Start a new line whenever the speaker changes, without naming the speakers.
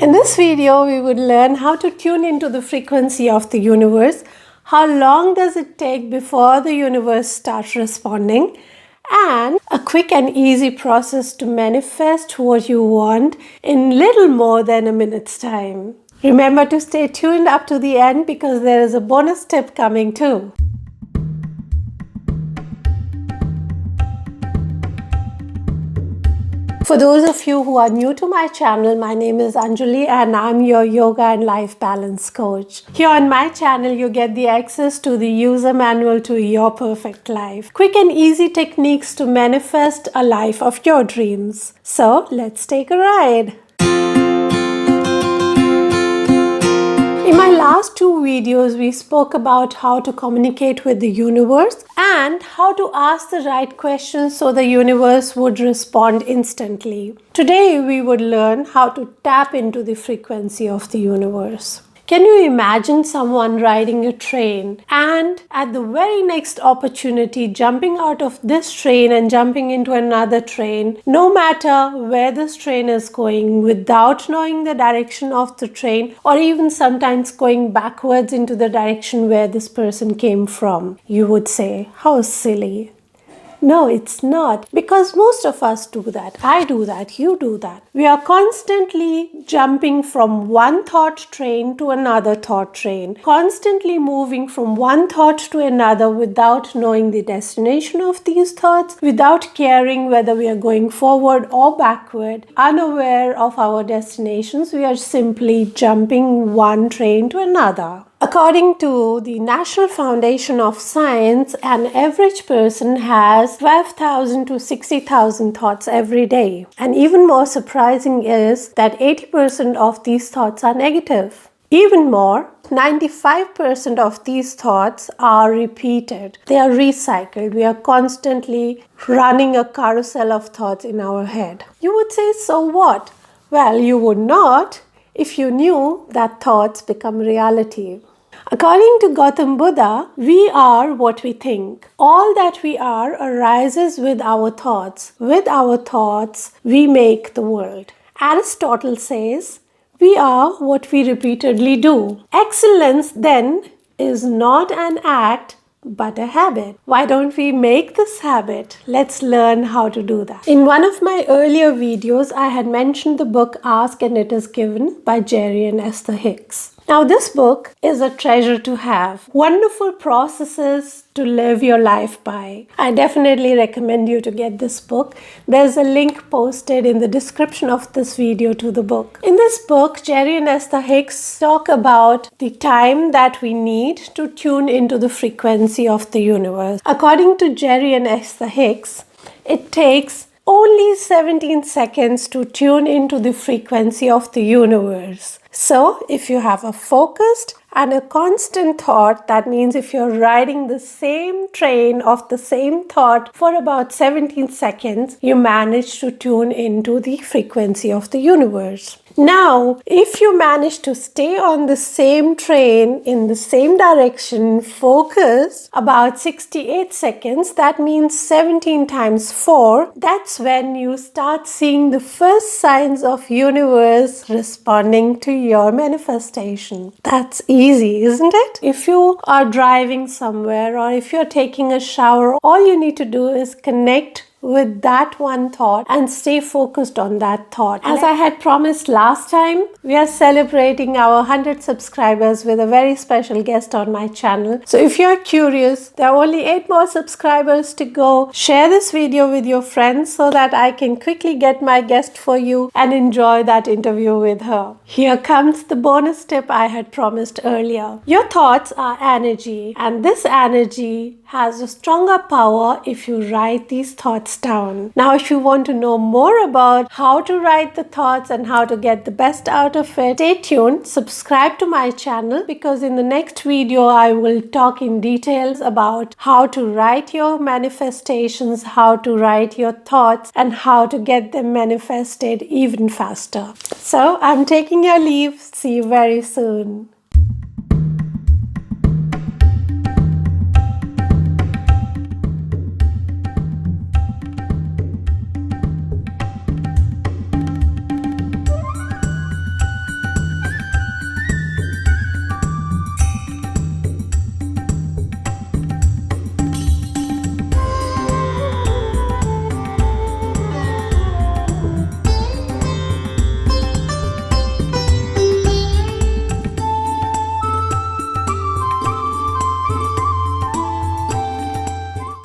In this video, we would learn how to tune into the frequency of the universe, how long does it take before the universe starts responding, and a quick and easy process to manifest what you want in little more than a minute's time. Remember to stay tuned up to the end because there is a bonus tip coming too. For those of you who are new to my channel, my name is Anjali and I'm your yoga and life balance coach. Here on my channel, you get the access to the user manual to your perfect life. Quick and easy techniques to manifest a life of your dreams. So let's take a ride. In my last two videos, we spoke about how to communicate with the universe and how to ask the right questions so the universe would respond instantly. Today, we would learn how to tap into the frequency of the universe. Can you imagine someone riding a train and at the very next opportunity jumping out of this train and jumping into another train, no matter where this train is going, without knowing the direction of the train or even sometimes going backwards into the direction where this person came from? You would say, how silly. No, it's not, because most of us do that. I do that, you do that. We are constantly jumping from one thought train to another thought train, constantly moving from one thought to another without knowing the destination of these thoughts, without caring whether we are going forward or backward, unaware of our destinations. We are simply jumping one train to another. According to the National Foundation of Science, an average person has 12,000 to 60,000 thoughts every day. And even more surprising is that 80% of these thoughts are negative. Even more, 95% of these thoughts are repeated. They are recycled. We are constantly running a carousel of thoughts in our head. You would say, so what? Well, you would not if you knew that thoughts become reality. According to Gautam Buddha, we are what we think. All that we are arises with our thoughts. With our thoughts, we make the world. Aristotle says, we are what we repeatedly do. Excellence, then, is not an act, but a habit. Why don't we make this habit? Let's learn how to do that. In one of my earlier videos, I had mentioned the book Ask and It Is Given by Jerry and Esther Hicks. Now, this book is a treasure to have. Wonderful processes to live your life by. I definitely recommend you to get this book. There's a link posted in the description of this video to the book. In this book, Jerry and Esther Hicks talk about the time that we need to tune into the frequency of the universe. According to Jerry and Esther Hicks, it takes only 17 seconds to tune into the frequency of the universe. So, if you have a focused and a constant thought, that means if you're riding the same train of the same thought for about 17 seconds, you manage to tune into the frequency of the universe. Now, if you manage to stay on the same train in the same direction, focused about 68 seconds, that means 17 times 4, that's when you start seeing the first signs of universe responding to your manifestation. That's easy, isn't it? If you are driving somewhere or if you're taking a shower, all you need to do is connect with that one thought and stay focused on that thought. As I had promised last time, we are celebrating our 100 subscribers with a very special guest on my channel. So if you're curious, there are only 8 more subscribers to go. Share this video with your friends so that I can quickly get my guest for you and enjoy that interview with her. Here comes the bonus tip I had promised earlier. Your thoughts are energy, and this energy has a stronger power if you write these thoughts down. Now, if you want to know more about how to write the thoughts and how to get the best out of it, stay tuned, subscribe to my channel, because in the next video I will talk in details about how to write your manifestations, how to write your thoughts, and how to get them manifested even faster. So I'm taking your leave. See you very soon.